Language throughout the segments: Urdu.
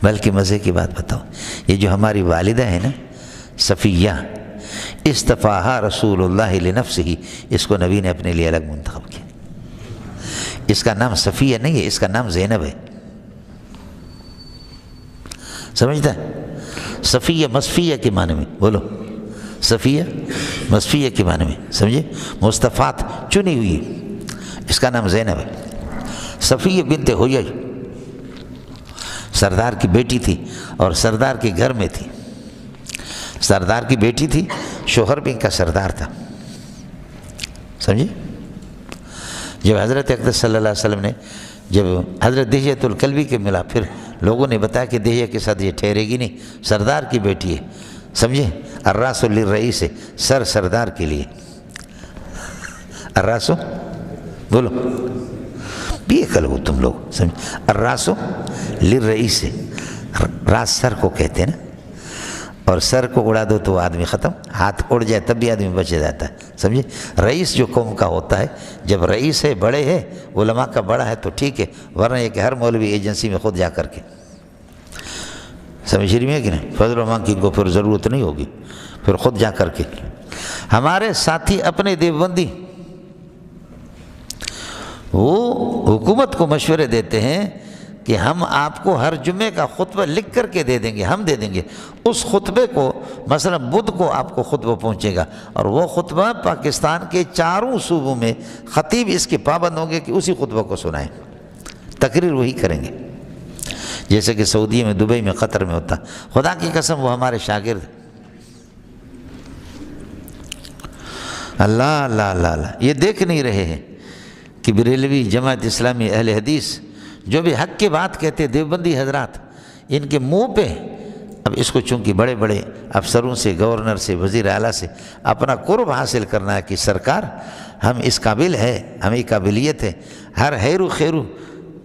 بلکہ مزے کی بات بتاؤں، یہ جو ہماری والدہ ہے نا صفیہ، اصطفاہا رسول اللہ لنفسہ، اس کو نبی نے اپنے لیے الگ منتخب کیا۔ اس کا نام صفیہ نہیں ہے، اس کا نام زینب ہے، سمجھتا ہے؟ صفیہ مصفیہ کے معنی میں، بولو صفیہ مصفیہ کے معنی میں، سمجھے؟ مصطفیٰ چنی ہوئی، اس کا نام زینب ہے۔ صفیہ بنت حیی سردار کی بیٹی تھی اور سردار کے گھر میں تھی، سردار کی بیٹی تھی، شوہر بھی ان کا سردار تھا، سمجھے؟ جب حضرت اقدس صلی اللہ علیہ وسلم نے جب حضرت دحیۃ الکلبی کے ملا، پھر لوگوں نے بتایا کہ دحیہ کے ساتھ یہ ٹھہرے گی نہیں، سردار کی بیٹی ہے، سمجھے؟ الراس للرئیس ہے، سر سردار کے لیے، الراس بولو بھی عقل ہو تم لوگ، سمجھے؟ الراس للرئیس ہے، راس سر کو کہتے ہیں نا، اور سر کو اڑا دو تو آدمی ختم، ہاتھ اڑ جائے تب بھی آدمی بچ جاتا ہے، سمجھے؟ رئیس جو قوم کا ہوتا ہے، جب رئیس ہے، بڑے ہے، علماء کا بڑا ہے تو ٹھیک ہے، ورنہ یہ کہ ہر مولوی ایجنسی میں خود جا کر کے، سمجھ رہی ہے کہ نہیں؟ فضل الرحمان کی کو پھر ضرورت نہیں ہوگی، پھر خود جا کر کے۔ ہمارے ساتھی اپنے دیوبندی وہ حکومت کو مشورے دیتے ہیں کہ ہم آپ کو ہر جمعے کا خطبہ لکھ کر کے دے دیں گے، ہم دے دیں گے، اس خطبے کو مثلا بدھ کو آپ کو خطبہ پہنچے گا، اور وہ خطبہ پاکستان کے چاروں صوبوں میں خطیب اس کے پابند ہوں گے کہ اسی خطبہ کو سنائیں، تقریر وہی کریں گے، جیسے کہ سعودی میں، دبئی میں، قطر میں ہوتا۔ خدا کی قسم وہ ہمارے شاگرد، اللہ اللہ اللہ اللہ، یہ دیکھ نہیں رہے ہیں کہ بریلوی، جماعت اسلامی، اہل حدیث جو بھی حق کی بات کہتے، دیوبندی حضرات، ان کے منہ پہ اب اس کو چونکہ بڑے بڑے افسروں سے، گورنر سے، وزیر اعلیٰ سے اپنا قرب حاصل کرنا ہے کہ سرکار ہم اس قابل ہے، ہمیں قابلیت ہے، ہر حیرو خیرو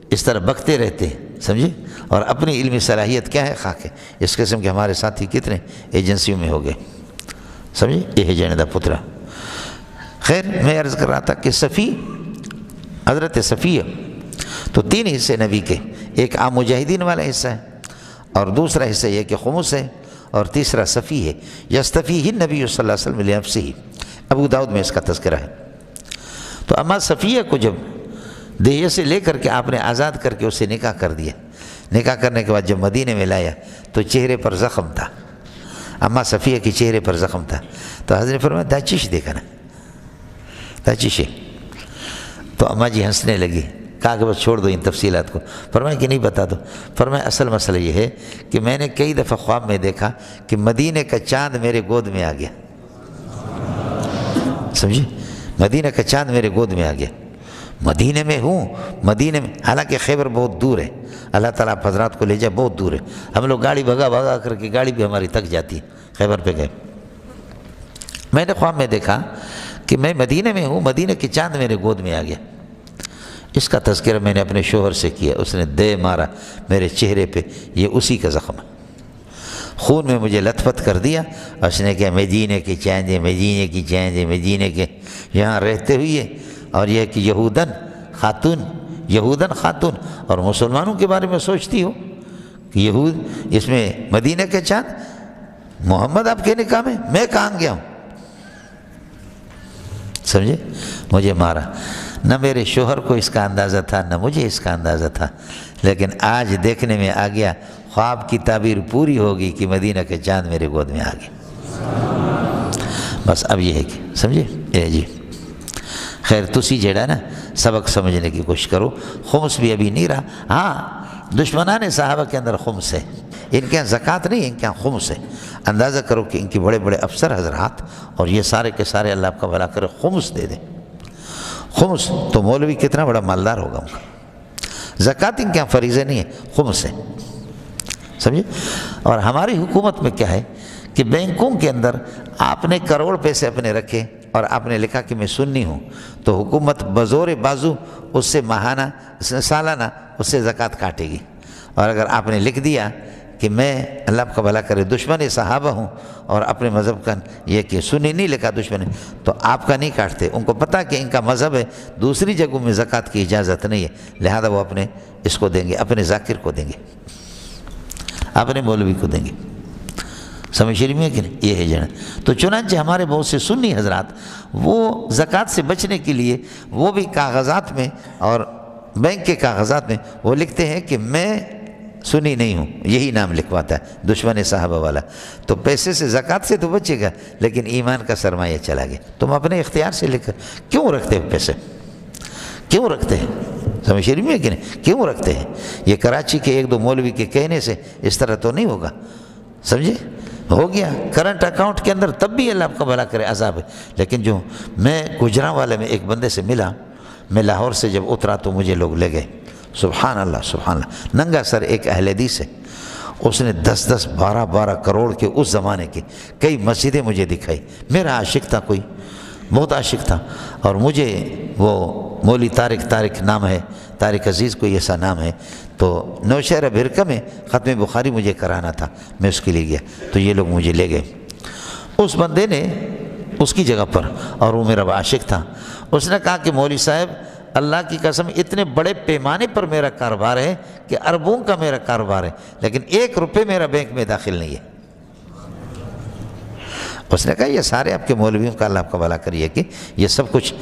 اس طرح بکتے رہتے ہیں، سمجھے؟ اور اپنی علمی صلاحیت کیا ہے، خاک ہے۔ اس قسم کے ہمارے ساتھی کتنے ایجنسیوں میں ہو گئے، سمجھے؟ یہ ہے جیندا پترا۔ خیر، میں عرض کر رہا تھا کہ صفی، حضرت صفیہ تو تین حصے نبی کے، ایک عام مجاہدین والا حصہ ہے، اور دوسرا حصہ یہ کہ خمس ہے، اور تیسرا صفی ہے، یستفیہ النبی صلی اللہ علیہ وسلم لنفسہ، ابو داؤد میں اس کا تذکرہ ہے۔ تو اما صفیہ کو جب دحیہ سے لے کر کے آپ نے آزاد کر کے اسے نکاح کر دیا، نکاح کرنے کے بعد جب مدینے میں لایا تو چہرے پر زخم تھا، اما صفیہ کے چہرے پر زخم تھا، تو حضرت نے فرمایا داچش دیکھا نا، داچش ہے، تو اماں جی ہنسنے لگی، کہا کہ بس چھوڑ دو ان تفصیلات کو، فرمایا کہ نہیں بتا دو، فرمایا اصل مسئلہ یہ ہے کہ میں نے کئی دفعہ خواب میں دیکھا کہ مدینے کا چاند میرے گود میں آ گیا، سمجھے؟ مدینہ کا چاند میرے گود میں آ گیا، مدینے میں ہوں، مدینے میں، حالانکہ خیبر بہت دور ہے، اللہ تعالیٰ آپ حضرات کو لے جائے، بہت دور ہے، ہم لوگ گاڑی بھگا کر کے، گاڑی بھی ہماری تک جاتی ہے، خیبر پہ گئے، میں نے خواب میں دیکھا کہ میں مدینے میں ہوں، مدینے کے چاند میرے گود میں آ گیا۔ اس کا تذکرہ میں نے اپنے شوہر سے کیا، اس نے دے مارا میرے چہرے پہ، یہ اسی کا زخم ہے، خون میں مجھے لت پت کر دیا، اور اس نے کہا مدینے کی چاند ہے، مدینے کی چاند ہے، مدینے کے یہاں رہتے ہوئے، اور یہ کہ یہودن خاتون، اور مسلمانوں کے بارے میں سوچتی ہو کہ یہود اس میں مدینے کے چاند، محمد آپ کے نکاح میں کہاں گیا ہوں، سمجھے؟ مجھے مارا، نہ میرے شوہر کو اس کا اندازہ تھا، نہ مجھے اس کا اندازہ تھا، لیکن آج دیکھنے میں آ گیا، خواب کی تعبیر پوری ہوگی کہ مدینہ کے چاند میرے گود میں آ گیا۔ بس اب یہ ہے کہ سمجھے؟ جی خیر، تسی جڑا نا سبق سمجھنے کی کوشش کرو، خمس بھی ابھی نہیں رہا، ہاں دشمنان صحابہ کے اندر خمس ہے، ان کے یہاں زکوٰۃ نہیں، ان کے یہاں خمس ہے، اندازہ کرو کہ ان کے بڑے بڑے افسر حضرات اور یہ سارے کے سارے اللہ آپ کا بھلا کرے خمس دے دیں، خمس تو مولوی کتنا بڑا مالدار ہوگا ان کا، زکوٰۃ ان کے یہاں فریضہ نہیں ہے، خمس ہے، سمجھے؟ اور ہماری حکومت میں کیا ہے کہ بینکوں کے اندر آپ نے کروڑ پیسے اپنے رکھے اور آپ نے لکھا کہ میں سنی ہوں، تو حکومت بزور بازو اس سے ماہانہ سالانہ اس سے زکوٰۃ کاٹے گی، اور اگر آپ نے لکھ دیا کہ میں اللہ آپ کا بھلا کرے دشمن صحابہ ہوں اور اپنے مذہب کا یہ کہ سنی نہیں لکھا دشمن، تو آپ کا نہیں کاٹتے، ان کو پتہ کہ ان کا مذہب ہے، دوسری جگہوں میں زکوٰۃ کی اجازت نہیں ہے، لہذا وہ اپنے اس کو دیں گے، اپنے ذاکر کو دیں گے۔ اپنے مولوی کو دیں گے۔ سمجھ رہی ہے کہ نہیں؟ یہ ہے جنا۔ تو چنانچہ ہمارے بہت سے سنی حضرات وہ زکوٰۃ سے بچنے کے لیے وہ بھی کاغذات میں اور بینک کے کاغذات میں وہ لکھتے ہیں کہ میں سنی نہیں ہوں، یہی نام لکھواتا ہے دشمن صحابہ والا۔ تو پیسے سے زکوٰۃ سے تو بچے گا لیکن ایمان کا سرمایہ چلا گیا۔ تم اپنے اختیار سے لے کر کیوں رکھتے ہو پیسے؟ کیوں رکھتے ہیں؟ سمجھ رہی ہے کہ نہیں؟ کیوں رکھتے ہیں؟ یہ کراچی کے ایک دو مولوی کے کہنے سے اس طرح تو نہیں ہوگا، سمجھے؟ ہو گیا کرنٹ اکاؤنٹ کے اندر تب بھی اللہ آپ کا بھلا کرے عذاب ہے۔ لیکن جو میں گجراں والے میں ایک بندے سے ملا، میں لاہور سے جب اترا تو مجھے لوگ لے گئے، سبحان اللہ سبحان اللہ، ننگا سر ایک اہل حدیث ہے، اس نے 10 12 کروڑ کے اس زمانے کی کئی مسجدیں مجھے دکھائی۔ میرا عاشق تھا، کوئی بہت عاشق تھا، اور مجھے وہ مولی طارق نام ہے، طارق عزیز کوئی ایسا نام ہے، تو نوشہرہ بھرکہ میں ختم بخاری مجھے کرانا تھا، میں اس کے لیے گیا تو یہ لوگ مجھے لے گئے۔ اس بندے نے اس کی جگہ پر، اور وہ میرا عاشق تھا، اس نے کہا کہ مولوی صاحب اللہ کی قسم اتنے بڑے پیمانے پر میرا کاروبار ہے کہ اربوں کا میرا کاروبار ہے، لیکن 1 روپے میرا بینک میں داخل نہیں ہے۔ اس نے کہا یہ سارے آپ کے مولویوں کا اللہ آپ کا بھلا کریے کہ یہ سب کچھ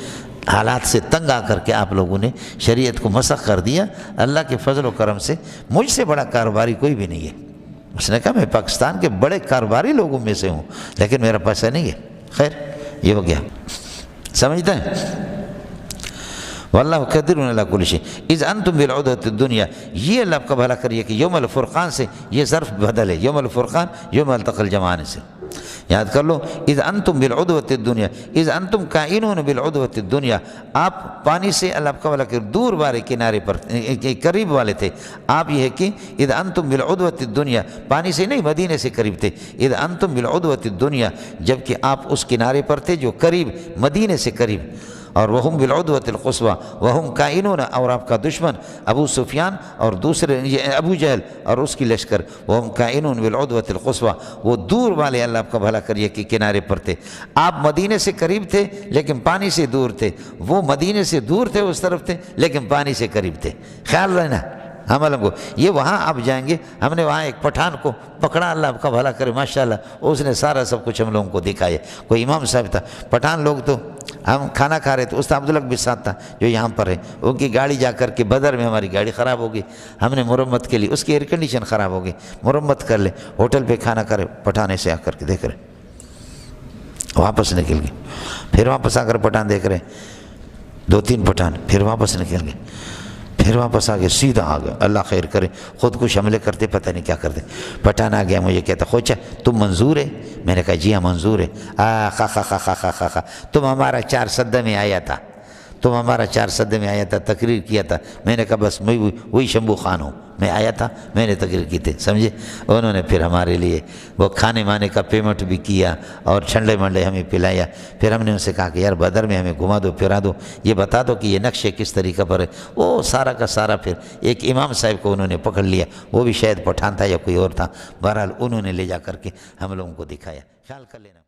حالات سے تنگ آ کر کے آپ لوگوں نے شریعت کو مسخ کر دیا، اللہ کے فضل و کرم سے مجھ سے بڑا کاروباری کوئی بھی نہیں ہے۔ اس نے کہا میں پاکستان کے بڑے کاروباری لوگوں میں سے ہوں لیکن میرا پیسہ نہیں ہے۔ خیر یہ ہو گیا، سمجھتے ہیں؟ واللہ قدیر علی کل شیء اذ انتم بالعدوۃ الدنیا، یہ اللہ آپ کا بھلا کریے کہ یوم الفرقان سے یہ ظرف بدل ہے، یوم الفرقان یوم التقى الجمعان سے یاد کر لو۔ اذ انتم بالعدوۃ الدنیا، اذ انتم کائنون بالعدوۃ الدنیا، آپ پانی سے اللہ آپ کا بھلا کر دور والے کنارے پر قریب والے تھے، آپ یہ ہے کہ اذ انتم بالعدوۃ الدنیا، پانی سے نہیں مدینے سے قریب تھے، اذ انتم بالعدوۃ الدنیا، جبکہ آپ اس کنارے پر تھے جو قریب مدینے سے قریب، اور وہم بالعدوۃ القصویٰ وہم کائنون، اور آپ کا دشمن ابو سفیان اور دوسرے ابو جہل اور اس کی لشکر، وہم کائنون بالعدوۃ القصویٰ، وہ دور والے اللہ آپ کا بھلا کریے کہ کنارے پر تھے۔ آپ مدینے سے قریب تھے لیکن پانی سے دور تھے، وہ مدینے سے دور تھے اس طرف تھے لیکن پانی سے قریب تھے۔ خیال رہنا ہم علم کو، یہ وہاں آپ جائیں گے، ہم نے وہاں ایک پٹھان کو پکڑا، اللہ آپ کا بھلا کرے ماشاءاللہ، اس نے سارا سب کچھ ہم لوگوں کو دکھایا۔ کوئی امام صاحب تھا، پٹھان لوگ تو ہم کھانا کھا رہے تھے، استاد عبداللہ بھی ساتھ تھا جو یہاں پر ہے، ان کی گاڑی جا کر کے بدر میں ہماری گاڑی خراب ہو گئی، ہم نے مرمت کے لیے، اس کی ایئر کنڈیشن خراب ہو گئی، مرمت کر لے، ہوٹل پہ کھانا کھا رہے، پٹھان ایسے آ کر کے دیکھ رہے، واپس نکل گئے، پھر واپس آ کر پٹھان دیکھ رہے، 2 3 پٹھان، پھر واپس نکل گئے، پھر واپس آ گئے، سیدھا آ گئے، اللہ خیر کرے، خود کچھ حملے کرتے پتہ نہیں کیا کرتے۔ پٹھان آ گیا، مجھے کہتا خوچا تم منظور ہے؟ میں نے کہا جی ہاں منظور ہے۔ خا تم ہمارا 4 سدہ میں آیا تھا، تم ہمارا 4 سدے میں آیا تھا، تقریر کیا تھا۔ میں نے کہا بس میں وہی شمبو خان ہوں، میں آیا تھا، میں نے تقریر کی تھی، سمجھے؟ انہوں نے پھر ہمارے لیے وہ کھانے مانے کا پیمنٹ بھی کیا اور ٹھنڈے منڈے ہمیں پلایا۔ پھر ہم نے ان سے کہا کہ یار بدر میں ہمیں گھما دو پھرا دو، یہ بتا دو کہ یہ نقشے کس طریقہ پر ہے۔ وہ سارا کا سارا پھر ایک امام صاحب کو انہوں نے پکڑ لیا، وہ بھی شاید پٹھان تھا یا کوئی اور تھا، بہرحال انہوں نے لے جا کر کے ہم لوگوں کو دکھایا۔ خیال کر لینا۔